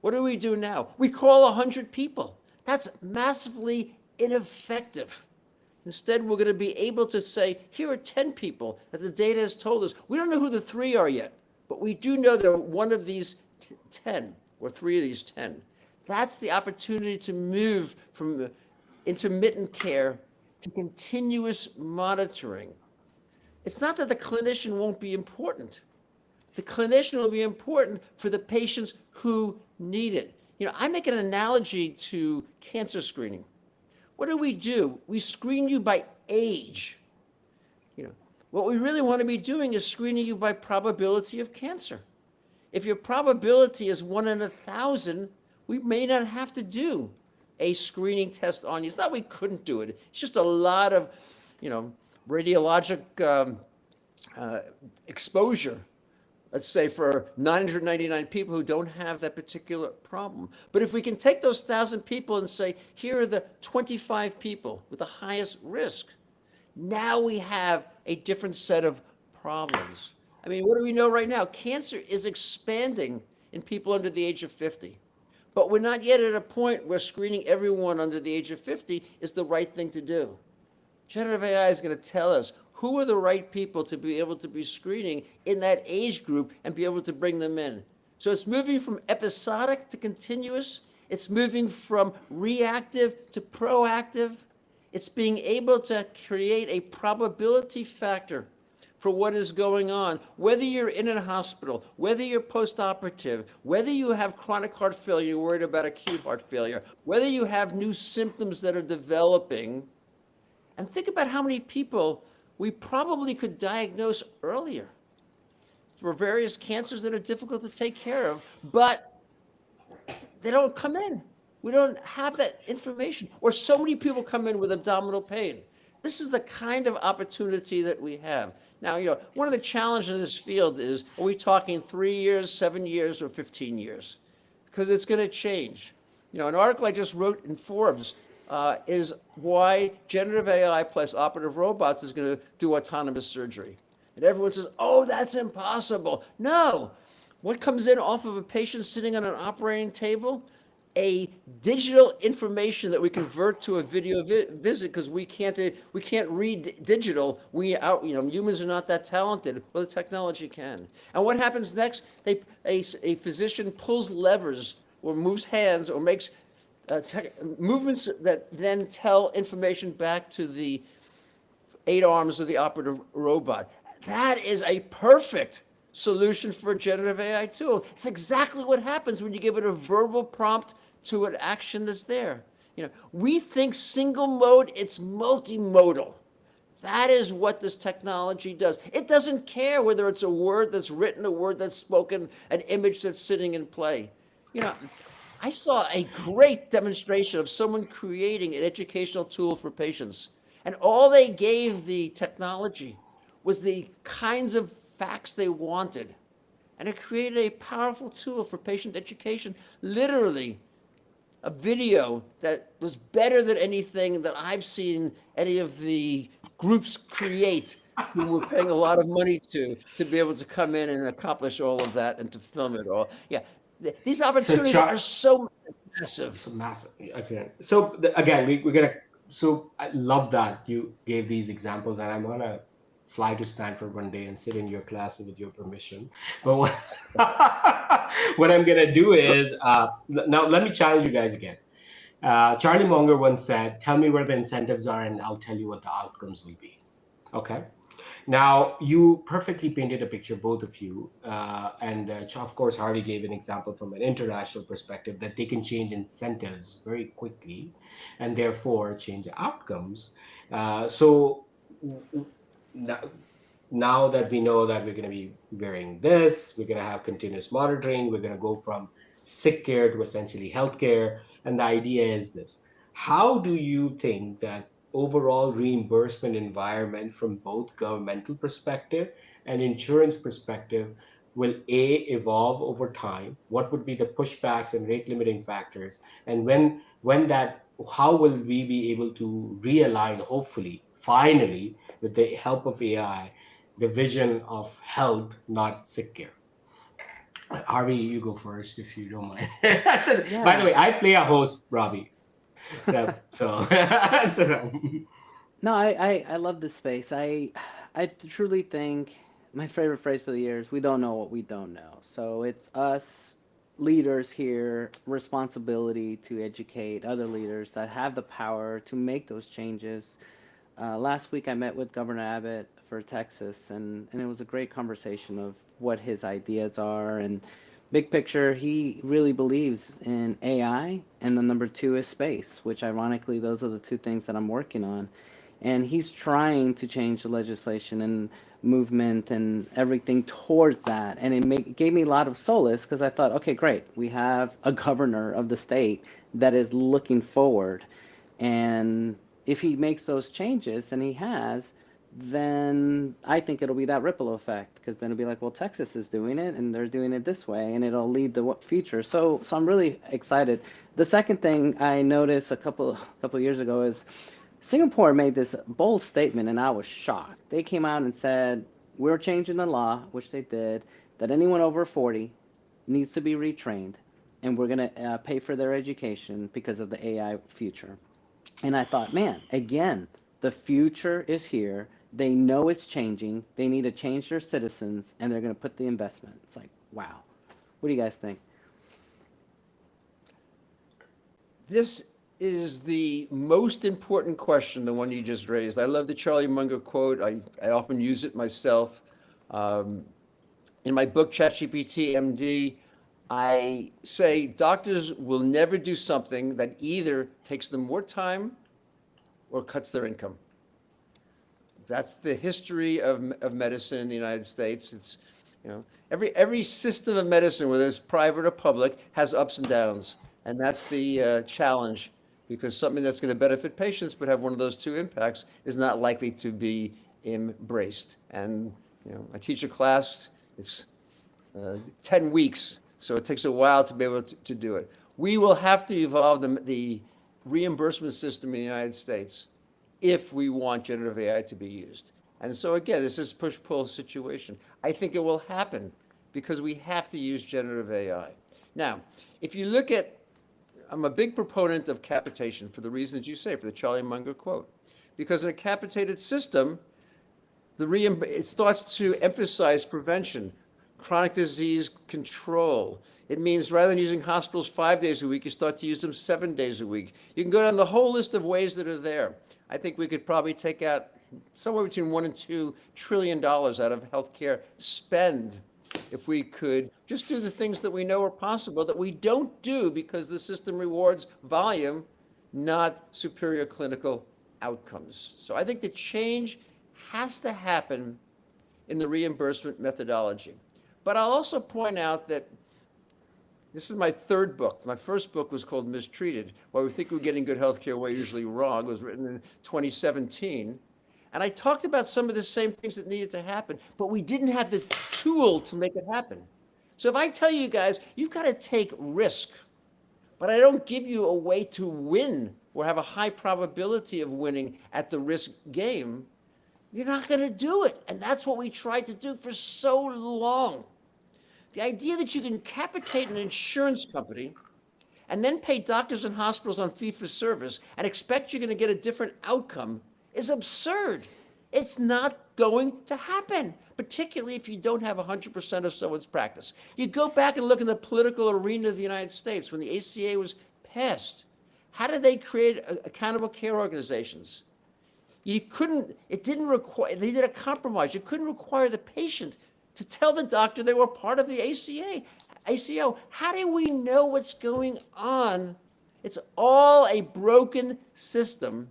What do we do now? We call 100 people. That's massively ineffective. Instead, we're going to be able to say, here are 10 people that the data has told us. We don't know who the 3 are yet, but we do know they're one of these 10 or 3 of these 10. That's the opportunity to move from intermittent care to continuous monitoring. It's not that the clinician won't be important. The clinician will be important for the patients who need it. I make an analogy to cancer screening. What do? We screen you by age. What we really want to be doing is screening you by probability of cancer. If your probability is 1 in 1,000, we may not have to do a screening test on you. It's not we couldn't do it. It's just a lot of, radiologic exposure, let's say, for 999 people who don't have that particular problem. But if we can take those 1,000 people and say, here are the 25 people with the highest risk, now we have a different set of problems. I mean, what do we know right now? Cancer is expanding in people under the age of 50. But we're not yet at a point where screening everyone under the age of 50 is the right thing to do. Generative AI is going to tell us who are the right people to be able to be screening in that age group and be able to bring them in. So it's moving from episodic to continuous. It's moving from reactive to proactive. It's being able to create a probability factor for what is going on, whether you're in a hospital, whether you're post-operative, whether you have chronic heart failure, you're worried about acute heart failure, whether you have new symptoms that are developing. And think about how many people we probably could diagnose earlier for various cancers that are difficult to take care of, but they don't come in. We don't have that information. Or so many people come in with abdominal pain. This is the kind of opportunity that we have. Now, one of the challenges in this field is, are we talking 3 years, 7 years, or 15 years? Because it's going to change. An article I just wrote in Forbes is why generative AI plus operative robots is going to do autonomous surgery. And everyone says, oh, that's impossible. No. What comes in off of a patient sitting on an operating table? A digital information that we convert to a video visit, because we can't read digital. Humans are not that talented. Well, the technology can. And what happens next? A physician pulls levers or moves hands or makes movements that then tell information back to the 8 arms of the operative robot. That is a perfect solution for a generative AI tool. It's exactly what happens when you give it a verbal prompt to an action that's there. We think single mode, it's multimodal. That is what this technology does. It doesn't care whether it's a word that's written, a word that's spoken, an image that's sitting in play. I saw a great demonstration of someone creating an educational tool for patients. And all they gave the technology was the kinds of facts they wanted. And it created a powerful tool for patient education, literally a video that was better than anything that I've seen any of the groups create who were paying a lot of money to be able to come in and accomplish all of that and to film it all. Yeah, these opportunities are so massive. So massive. Okay. So again, we're gonna. So I love that you gave these examples, and I'm gonna fly to Stanford one day and sit in your class with your permission. But what, what I'm gonna do is now let me challenge you guys again. Charlie Munger once said, "Tell me where the incentives are, and I'll tell you what the outcomes will be." Okay. Now, you perfectly painted a picture, both of you. And of course, Harvey gave an example from an international perspective that they can change incentives very quickly and therefore change outcomes. So now that we know that we're going to be wearing this, we're going to have continuous monitoring, we're going to go from sick care to essentially healthcare. And the idea is this. How do you think that overall reimbursement environment from both governmental perspective and insurance perspective will evolve over time? What would be the pushbacks and rate limiting factors? And when that how will we be able to realign, hopefully, finally, with the help of AI, the vision of health, not sick care? Harvey, you go first if you don't mind. By the Yeah. way, I play a host, Robbie. So, so No, I love this space. I truly think my favorite phrase for the year is we don't know what we don't know. So it's us leaders here, responsibility to educate other leaders that have the power to make those changes. Last week I met with Governor Abbott for Texas, and it was a great conversation of what his ideas are. And big picture, he really believes in AI, and the number two is space, which ironically, those are the two things that I'm working on. And he's trying to change the legislation and movement and everything towards that. And gave me a lot of solace because I thought, okay, great, we have a governor of the state that is looking forward. And if he makes those changes, and he has, then I think it'll be that ripple effect because then it'll be like, well, Texas is doing it and they're doing it this way, and it'll lead the future. So I'm really excited. The second thing I noticed a couple years ago is Singapore made this bold statement, and I was shocked. They came out and said, we're changing the law, which they did, that anyone over 40 needs to be retrained, and we're going to pay for their education because of the AI future. And I thought, man, again, the future is here. They know it's changing. They need to change their citizens, and they're going to put the investment. It's like, wow. What do you guys think? This is the most important question, the one you just raised. I love the Charlie Munger quote. I often use it myself. In my book, ChatGPT MD, I say doctors will never do something that either takes them more time or cuts their income. That's the history of medicine in the United States. It's, every system of medicine, whether it's private or public, has ups and downs. And that's the challenge, because something that's going to benefit patients but have one of those two impacts is not likely to be embraced. And I teach a class, it's 10 weeks, so it takes a while to be able to do it. We will have to evolve the reimbursement system in the United States if we want generative AI to be used. And so again, this is a push-pull situation. I think it will happen because we have to use generative AI. Now, if you look at, I'm a big proponent of capitation for the reasons you say, for the Charlie Munger quote. Because in a capitated system, it starts to emphasize prevention, chronic disease control. It means rather than using hospitals 5 days a week, you start to use them 7 days a week. You can go down the whole list of ways that are there. I think we could probably take out somewhere between $1 and $2 trillion out of healthcare spend if we could just do the things that we know are possible that we don't do because the system rewards volume, not superior clinical outcomes. So I think the change has to happen in the reimbursement methodology. But I'll also point out that this is my third book. My first book was called Mistreated, Why We Think We're Getting Good Healthcare, We're Usually Wrong. It was written in 2017. And I talked about some of the same things that needed to happen, but we didn't have the tool to make it happen. So if I tell you guys, you've got to take risk, but I don't give you a way to win or have a high probability of winning at the risk game, you're not going to do it. And that's what we tried to do for so long. The idea that you can capitate an insurance company and then pay doctors and hospitals on fee-for-service and expect you're going to get a different outcome is absurd. It's not going to happen, particularly if you don't have 100% of someone's practice. You go back and look in the political arena of the United States when the ACA was passed. How did they create accountable care organizations? They did a compromise. You couldn't require the patient to tell the doctor they were part of the ACO. How do we know what's going on? It's all a broken system.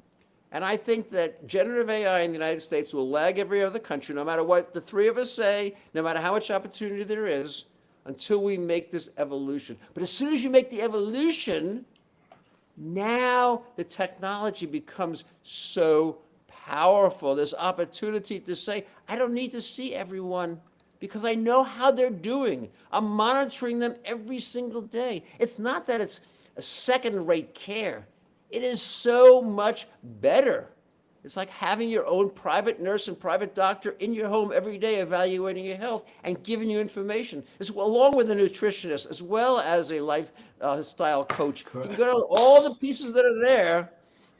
And I think that generative AI in the United States will lag every other country, no matter what the three of us say, no matter how much opportunity there is, until we make this evolution. But as soon as you make the evolution, now the technology becomes so powerful. This opportunity to say, I don't need to see everyone because I know how they're doing. I'm monitoring them every single day. It's not that it's a second-rate care. It is so much better. It's like having your own private nurse and private doctor in your home every day evaluating your health and giving you information, along with a nutritionist, as well as a lifestyle coach. You can go to all the pieces that are there.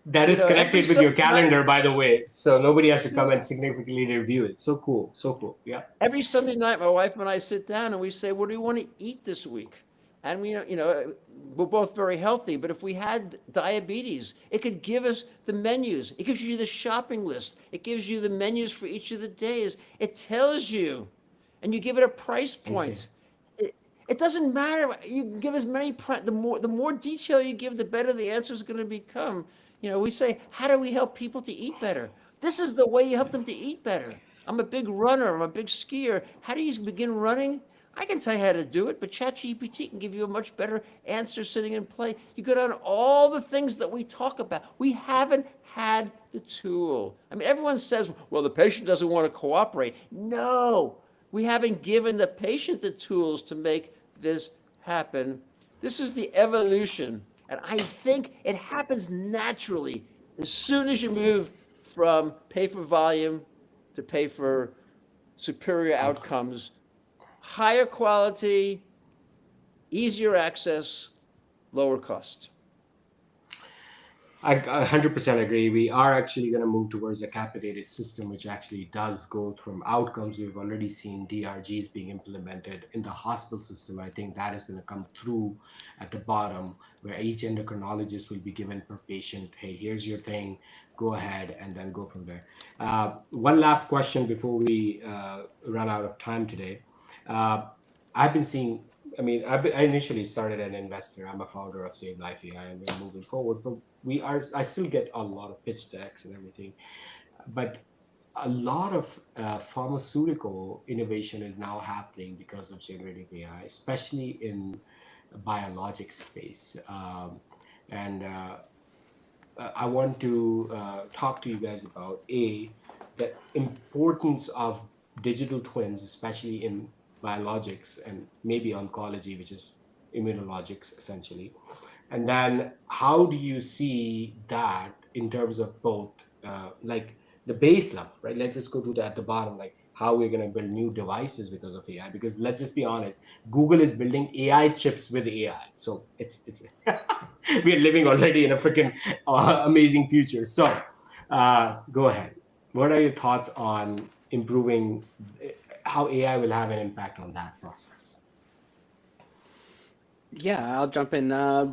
That is Every connected with your Sunday night, calendar, by the way. So nobody has to come and significantly review it. So cool. So cool. Yeah. every Sunday night, my wife and I sit down and we say, "What do you want to eat this week?" And we're both very healthy. But if we had diabetes, it could give us the menus. It gives you the shopping list. It gives you the menus for each of the days. It tells you, and you give it a price point. It doesn't matter. You can give as many. The more detail you give, the better the answer is going to become. We say, how do we help people to eat better? This is the way you help them to eat better. I'm a big runner. I'm a big skier. How do you begin running? I can tell you how to do it, but ChatGPT can give you a much better answer sitting in play. You go down all the things that we talk about. We haven't had the tool. I mean, everyone says, well, the patient doesn't want to cooperate. No, we haven't given the patient the tools to make this happen. This is the evolution. And I think it happens naturally as soon as you move from pay for volume to pay for superior outcomes, higher quality, easier access, lower cost. I 100% agree. We are actually going to move towards a capitated system, which actually does go from outcomes. We've already seen DRGs being implemented in the hospital system. I think that is going to come through at the bottom, where each endocrinologist will be given per patient, hey, here's your thing, go ahead, and then go from there. One last question before we run out of time today. I've been seeing, I initially started an investor. I'm a founder of Save Life AI, and we're moving forward. But I still get a lot of pitch decks and everything. But a lot of pharmaceutical innovation is now happening because of generative AI, especially in biologic space. And I want to talk to you guys about the importance of digital twins, especially in biologics and maybe oncology, which is immunologics essentially. And then how do you see that in terms of both, like the base level, right? Let's just go to that at the bottom, like how we're going to build new devices because of AI. Because let's just be honest, Google is building AI chips with AI, so it's we are living already in a freaking amazing future. So go ahead. What are your thoughts on improving how AI will have an impact on that process? Yeah, I'll jump in.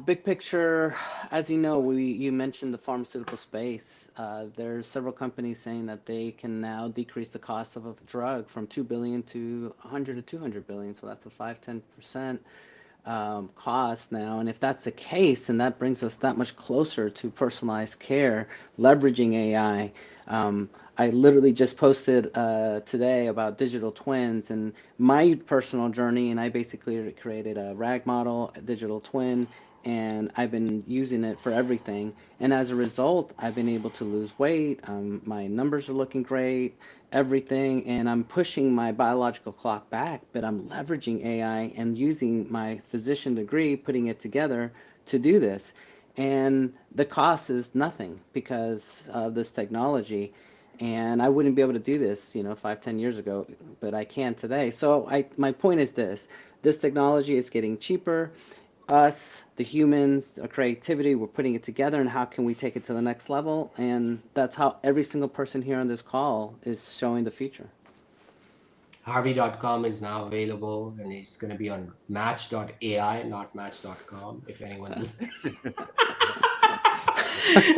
Big picture, as you know, you mentioned the pharmaceutical space. There's several companies saying that they can now decrease the cost of a drug from 2 billion to 100 to 200 billion. So that's a 5-10% cost now. And if that's the case, then that brings us that much closer to personalized care, leveraging AI. I literally just posted today about digital twins and my personal journey, and I basically created a RAG model, a digital twin, and I've been using it for everything. And as a result, I've been able to lose weight. My numbers are looking great, everything, and I'm pushing my biological clock back, but I'm leveraging AI and using my physician degree, putting it together to do this. And the cost is nothing because of this technology. And I wouldn't be able to do this, 5, 10 years ago, but I can today. So my point is this technology is getting cheaper. Us, the humans, our creativity, we're putting it together, and how can we take it to the next level? And that's how every single person here on this call is showing the future. Harvey.com is now available, and it's going to be on match.ai, not match.com, if anyone's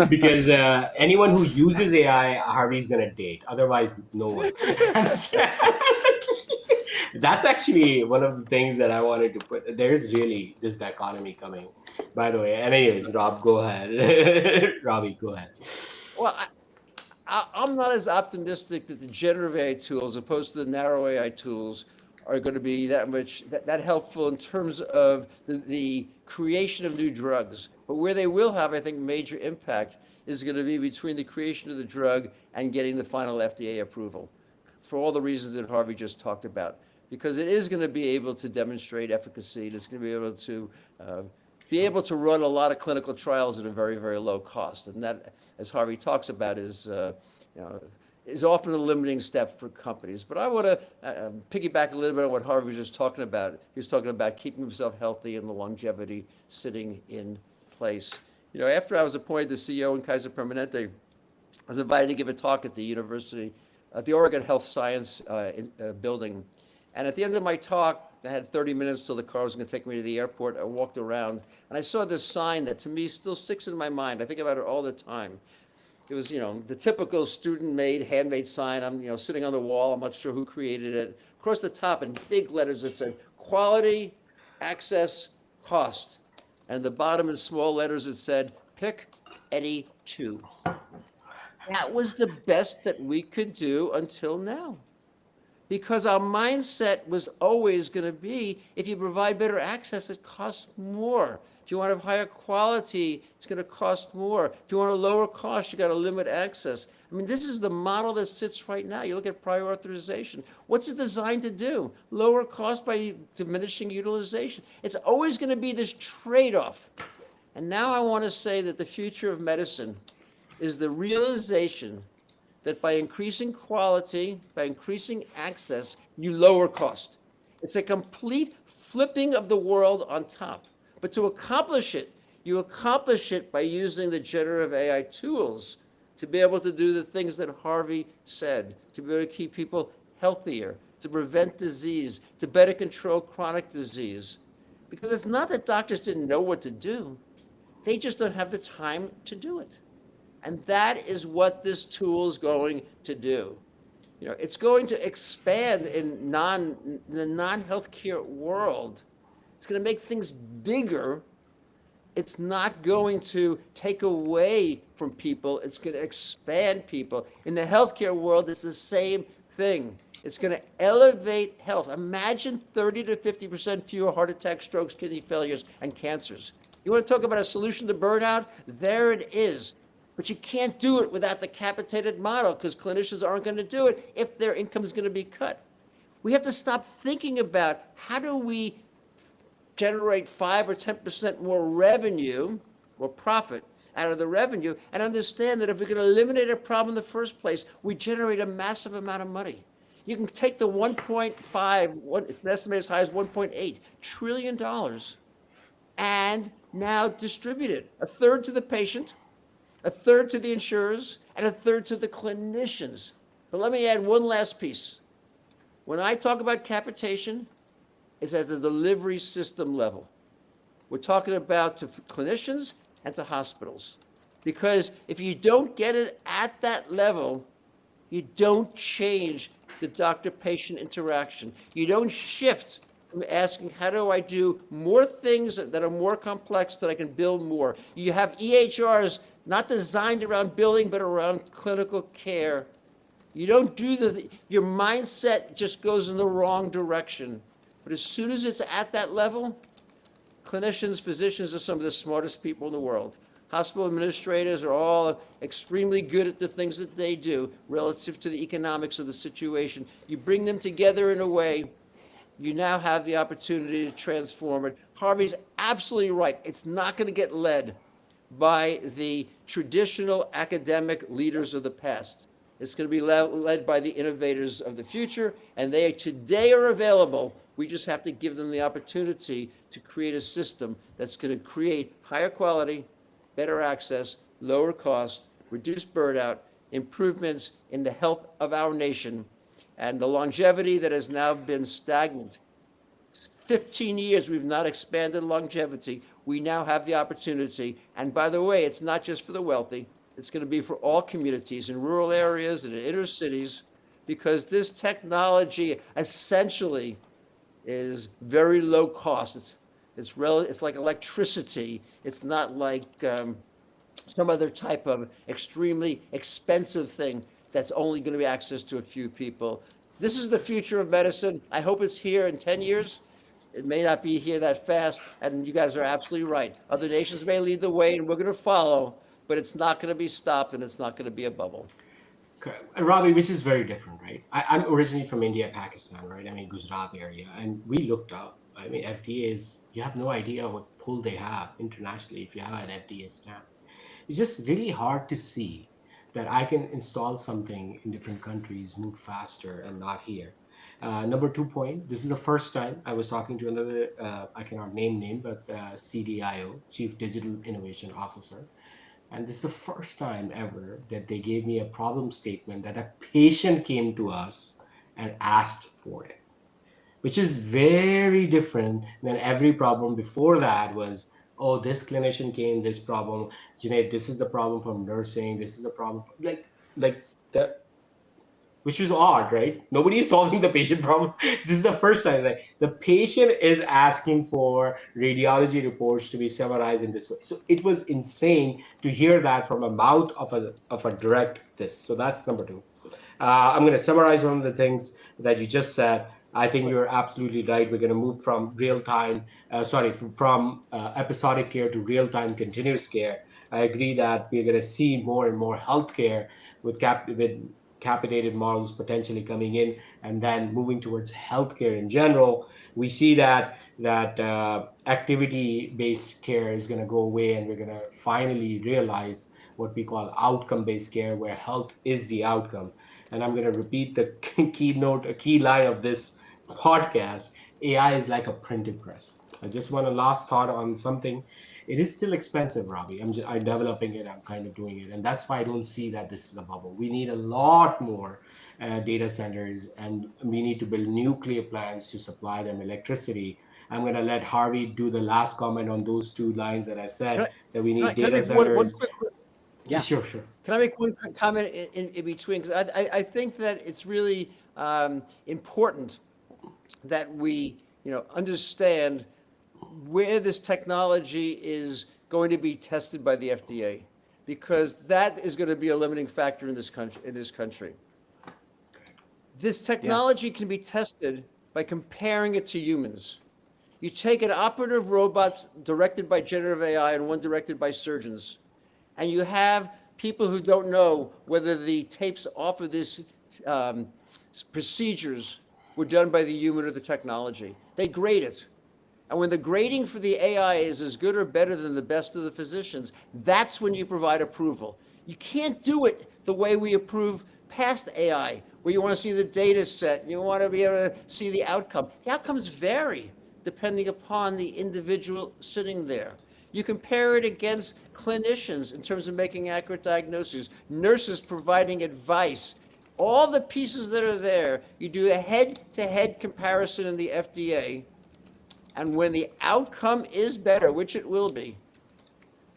because anyone who uses AI, Harvey's going to date. Otherwise, no one. That's actually one of the things that I wanted to put. There's really this dichotomy coming, by the way. And anyways, Rob, go ahead. Robbie, go ahead. Well, I'm not as optimistic that the generative AI tools, opposed to the narrow AI tools, are going to be that helpful in terms of the creation of new drugs. But where they will have, I think, major impact is going to be between the creation of the drug and getting the final FDA approval, for all the reasons that Harvey just talked about. Because it is going to be able to demonstrate efficacy. It's going to be able to be able to run a lot of clinical trials at a very, very low cost. And that, as Harvey talks about, is is often a limiting step for companies. But I want to piggyback a little bit on what Harvey was just talking about. He was talking about keeping himself healthy and the longevity sitting in place. After I was appointed the CEO in Kaiser Permanente, I was invited to give a talk at the university, at the Oregon Health Science building. And at the end of my talk, I had 30 minutes till the car was going to take me to the airport. I walked around and I saw this sign that to me still sticks in my mind. I think about it all the time. It was, the typical student-made, handmade sign. I'm, sitting on the wall. I'm not sure who created it. Across the top in big letters, it said quality, access, cost. And at the bottom in small letters, it said, pick any two. That was the best that we could do until now. Because our mindset was always going to be, if you provide better access, it costs more. If you want to have higher quality, it's going to cost more. If you want a lower cost, you got to limit access. I mean, this is the model that sits right now. You look at prior authorization. What's it designed to do? Lower cost by diminishing utilization. It's always going to be this trade-off. And now I want to say that the future of medicine is the realization that by increasing quality, by increasing access, you lower cost. It's a complete flipping of the world on top. But to accomplish it, you accomplish it by using the generative AI tools to be able to do the things that Harvey said, to be able to keep people healthier, to prevent disease, to better control chronic disease. Because it's not that doctors didn't know what to do. They just don't have the time to do it. And that is what this tool is going to do. It's going to expand in the non-healthcare world. It's going to make things bigger. It's not going to take away from people. It's going to expand people. In the healthcare world, it's the same thing. It's going to elevate health. Imagine 30 to 50% fewer heart attacks, strokes, kidney failures, and cancers. You want to talk about a solution to burnout? There it is. But you can't do it without the capitated model because clinicians aren't going to do it if their income is going to be cut. We have to stop thinking about how do we generate 5 or 10% more revenue or profit out of the revenue and understand that if we can eliminate a problem in the first place, we generate a massive amount of money. You can take the 1.5, it's estimated as high as $1.8 trillion and now distribute it. A third to the patient, a third to the insurers, and a third to the clinicians. But let me add one last piece. When I talk about capitation, it's at the delivery system level. We're talking about to clinicians and to hospitals. Because if you don't get it at that level, you don't change the doctor-patient interaction. You don't shift from asking, how do I do more things that are more complex that I can build more? You have EHRs not designed around billing, but around clinical care. You don't do your mindset just goes in the wrong direction. But as soon as it's at that level, clinicians, physicians are some of the smartest people in the world. Hospital administrators are all extremely good at the things that they do relative to the economics of the situation. You bring them together in a way, you now have the opportunity to transform it. Harvey's absolutely right. It's not going to get led by the traditional academic leaders of the past. It's going to be led by the innovators of the future, and they today are available. We just have to give them the opportunity to create a system that's going to create higher quality, better access, lower cost, reduce burnout, improvements in the health of our nation, and the longevity that has now been stagnant. 15 years we've not expanded longevity. We now have the opportunity. And by the way, it's not just for the wealthy. It's going to be for all communities in rural areas and in inner cities, because this technology essentially is very low cost. It's like electricity. It's not like some other type of extremely expensive thing that's only going to be access to a few people. This is the future of medicine. I hope it's here in 10 years. It may not be here that fast, and you guys are absolutely right. Other nations may lead the way, and we're going to follow, but it's not going to be stopped, and it's not going to be a bubble. Robbie, which is very different, right? I'm originally from India, Pakistan, right? I mean, Gujarat area. And we looked up, I mean, FDA is, you have no idea what pull they have internationally if you have an FDA stamp. It's just really hard to see that I can install something in different countries, move faster, and not here. Number 2 point, this is the first time I was talking to another, I cannot name, but CDIO, Chief Digital Innovation Officer. And this is the first time ever that they gave me a problem statement that a patient came to us and asked for it, which is very different than every problem before that was, oh, this clinician came, this problem, Junaid, this is the problem from nursing, this is the problem from, like that, which is odd, right? Nobody is solving the patient problem. This is the first time that the patient is asking for radiology reports to be summarized in this way. So it was insane to hear that from a mouth of a direct this. So that's number 2. I'm going to summarize one of the things that you just said. I think you're absolutely right. We're going to move from from episodic care to real-time continuous care. I agree that we're going to see more and more healthcare with capitated models potentially coming in, and then moving towards healthcare in general. We see that activity-based care is going to go away, and we're going to finally realize what we call outcome-based care, where health is the outcome. And I'm going to repeat the a key line of this podcast: AI is like a printing press. I just want a last thought on something. It is still expensive, Robbie. I'm developing it. I'm kind of doing it, and that's why I don't see that this is a bubble. We need a lot more data centers, and we need to build nuclear plants to supply them electricity. I'm going to let Harvey do the last comment on those 2 lines that I said, that we need data centers. One quick, Yeah. Sure. can I make one quick comment in between? Because I think that it's really important that we understand where this technology is going to be tested by the FDA, because that is going to be a limiting factor in this country. This technology can be tested by comparing it to humans. You take an operative robot directed by generative AI and one directed by surgeons, and you have people who don't know whether the tapes off of this procedures were done by the human or the technology. They grade it. And when the grading for the AI is as good or better than the best of the physicians, that's when you provide approval. You can't do it the way we approve past AI, where you want to see the data set, and you want to be able to see the outcome. The outcomes vary depending upon the individual sitting there. You compare it against clinicians in terms of making accurate diagnoses, nurses providing advice, all the pieces that are there. You do a head-to-head comparison in the FDA, and when the outcome is better, which it will be,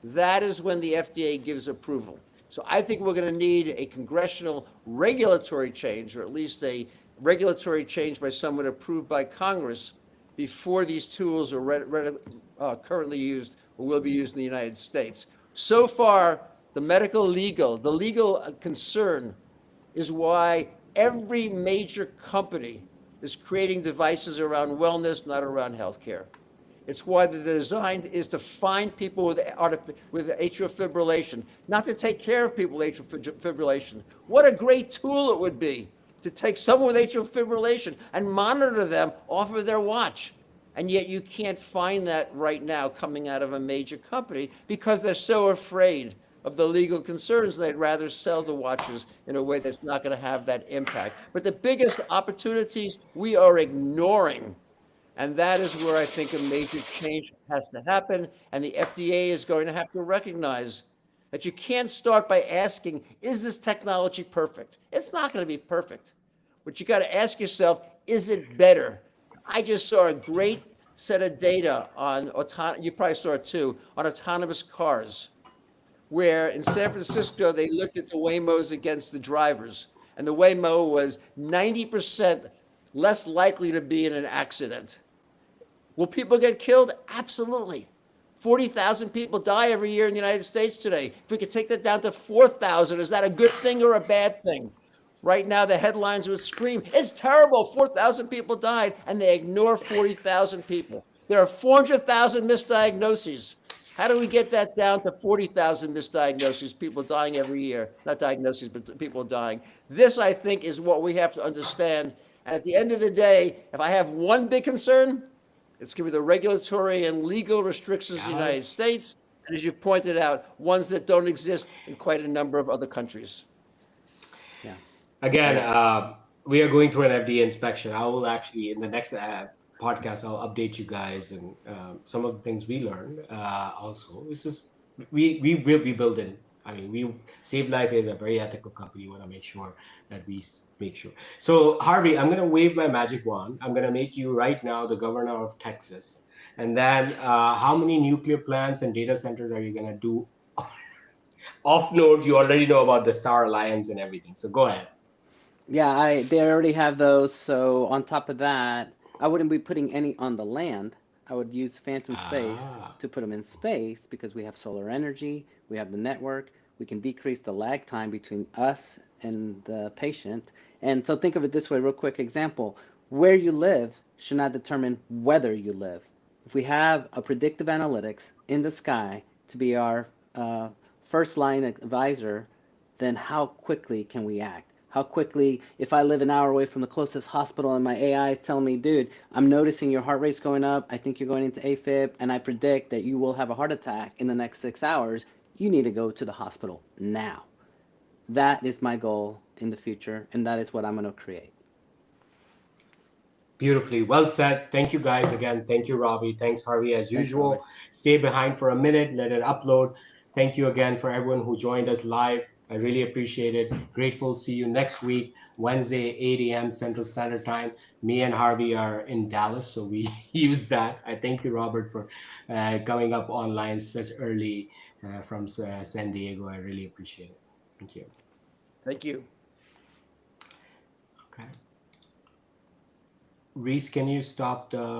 that is when the FDA gives approval. So I think we're going to need a congressional regulatory change, or at least a regulatory change by someone approved by Congress, before these tools are currently used or will be used in the United States. So far, the legal concern is why every major company is creating devices around wellness, not around healthcare. It's why the design is to find people with atrial fibrillation, not to take care of people with atrial fibrillation. What a great tool it would be to take someone with atrial fibrillation and monitor them off of their watch. And yet you can't find that right now coming out of a major company, because they're so afraid of the legal concerns. They'd rather sell the watches in a way that's not going to have that impact. But the biggest opportunities we are ignoring. And that is where I think a major change has to happen. And the FDA is going to have to recognize that you can't start by asking, is this technology perfect? It's not going to be perfect. But you got to ask yourself, is it better? I just saw a great set of data on you probably saw it too, on autonomous cars, where in San Francisco, they looked at the Waymos against the drivers. And the Waymo was 90% less likely to be in an accident. Will people get killed? Absolutely. 40,000 people die every year in the United States today. If we could take that down to 4,000, is that a good thing or a bad thing? Right now, the headlines would scream, it's terrible, 4,000 people died, and they ignore 40,000 people. There are 400,000 misdiagnoses. How do we get that down to 40,000 misdiagnoses, people dying every year? Not diagnoses, but people dying. This, I think, is what we have to understand. And at the end of the day, if I have one big concern, It's going to be the regulatory and legal restrictions of the United Yes. States, and as you pointed out, ones that don't exist in quite a number of other countries. Yeah. Again, we are going through an FDA inspection. I will actually, in the next podcast, I'll update you guys and some of the things we learned. Also, this is we will be building. I mean, we Save Life is a very ethical company. We want to make sure that we make sure. So, Harvey, I'm gonna wave my magic wand. I'm gonna make you right now the governor of Texas. And then, how many nuclear plants and data centers are you gonna do? Off note, you already know about the Star Alliance and everything. So go ahead. Yeah, they already have those. So on top of that, I wouldn't be putting any on the land. I would use Phantom Space Ah, to put them in space because we have solar energy, we have the network, we can decrease the lag time between us and the patient. And so think of it this way, real quick example. Where you live should not determine whether you live. If we have a predictive analytics in the sky to be our first line advisor, then how quickly can we act? How quickly, if I live an hour away from the closest hospital and my AI is telling me, dude, I'm noticing your heart rate's going up, I think you're going into AFib, and I predict that you will have a heart attack in the next 6 hours, you need to go to the hospital now. That is my goal in the future, and that is what I'm going to create. beautifully. Well said. Thank you guys again. Thank you, Robbie. Thanks, Harvey, as Thanks, usual. Robert. Stay behind for a minute, let it upload. Thank you again for everyone who joined us live. I really appreciate it. Grateful. See you next week, Wednesday, 8 a.m. Central Standard Time. Me and Harvey are in Dallas, so we use that. I thank you, Robert, for coming up online such early from San Diego. I really appreciate it. Thank you. Thank you. Okay. Reese, can you stop the